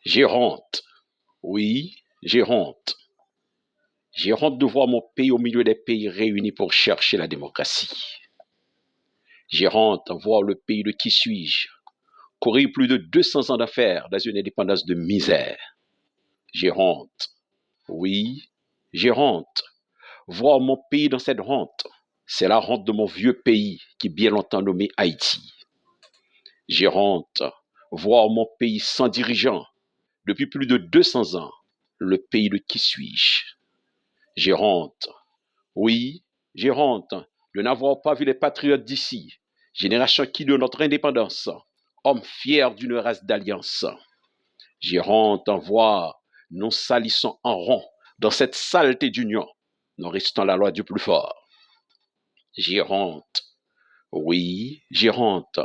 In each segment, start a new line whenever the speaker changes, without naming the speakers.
J'ai honte. Oui, j'ai honte. J'ai honte de voir mon pays au milieu des pays réunis pour chercher la démocratie. J'ai honte de voir le pays de qui suis-je courir plus de 200 ans d'affaires dans une indépendance de misère. J'ai honte. Oui, j'ai honte. Voir mon pays dans cette honte, c'est la honte de mon vieux pays qui bien longtemps nommé Haïti. J'ai honte. Voir mon pays sans dirigeant depuis plus de 200 ans, le pays de qui suis-je? J'ai honte. Oui, j'ai honte de n'avoir pas vu les patriotes d'ici, génération qui de notre indépendance, hommes fiers d'une race d'alliance. J'ai honte en voir nous salissons en rond dans cette saleté d'union, nous restons la loi du plus fort. J'ai honte. Oui, j'ai honte.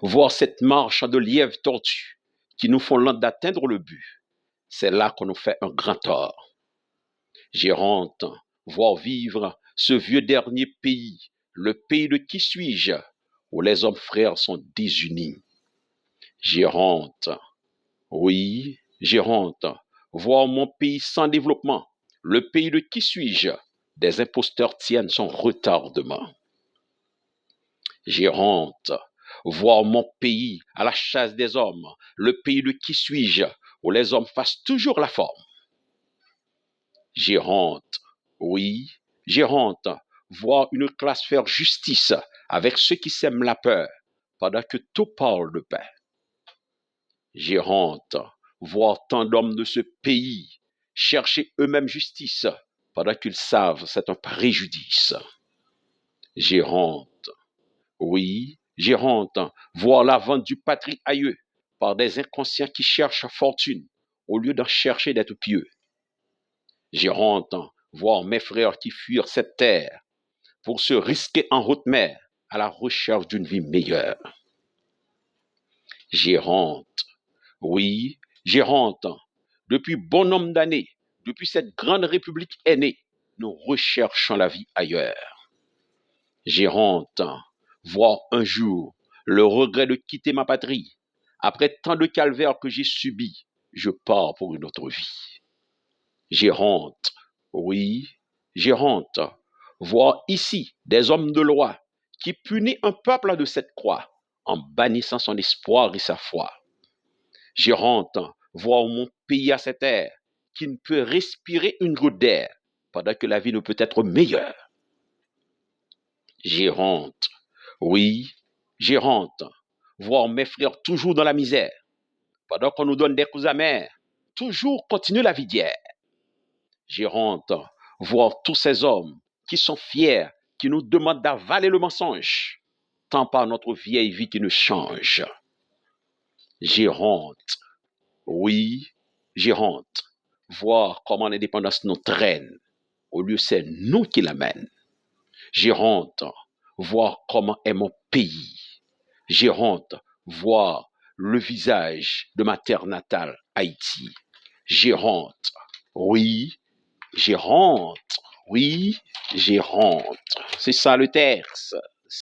Voir cette marche de lièvres tortues qui nous font lent d'atteindre le but, c'est là qu'on nous fait un grand tort. J'ai honte. Voir vivre ce vieux dernier pays, le pays de qui suis-je, où les hommes frères sont désunis. J'ai honte. Oui, j'ai honte. Voir mon pays sans développement, le pays de qui suis-je, des imposteurs tiennent son retardement. J'ai honte. Voir mon pays à la chasse des hommes, le pays de qui suis-je, où les hommes fassent toujours la forme. J'ai honte. Oui, j'ai honte. Voir une classe faire justice avec ceux qui sèment la peur, pendant que tout parle de paix. J'ai honte. Voir tant d'hommes de ce pays chercher eux-mêmes justice, pendant qu'ils savent c'est un préjudice. J'ai honte. Oui, j'ai honte. Voir la vente du patrie aïeux par des inconscients qui cherchent fortune au lieu d'en chercher d'être pieux. J'ai honte. Voir mes frères qui fuirent cette terre pour se risquer en haute mer à la recherche d'une vie meilleure. J'ai honte. Oui, j'ai honte. Depuis bon nombre d'années, depuis cette grande république est née, nous recherchons la vie ailleurs. J'ai honte. Voir un jour le regret de quitter ma patrie. Après tant de calvaires que j'ai subis, je pars pour une autre vie. J'ai honte. Oui, j'ai honte. Voir ici des hommes de loi qui punissent un peuple de cette croix en bannissant son espoir et sa foi. J'ai honte. Voir mon pays à cette ère qui ne peut respirer une goutte d'air pendant que la vie ne peut être meilleure. J'ai honte. Oui, j'ai honte. Voir mes frères toujours dans la misère pendant qu'on nous donne des coups amers, toujours continuer la vie d'hier. J'ai honte. Voir tous ces hommes qui sont fiers, qui nous demandent d'avaler le mensonge, tant par notre vieille vie qui ne change. J'ai honte. Oui, j'ai honte. Voir comment l'indépendance nous traîne, au lieu c'est nous qui l'amènent. J'ai honte. Voir comment est mon pays. J'ai honte. Voir le visage de ma terre natale, Haïti. J'ai honte. Oui, j'ai honte. Oui, j'ai honte. C'est ça le texte.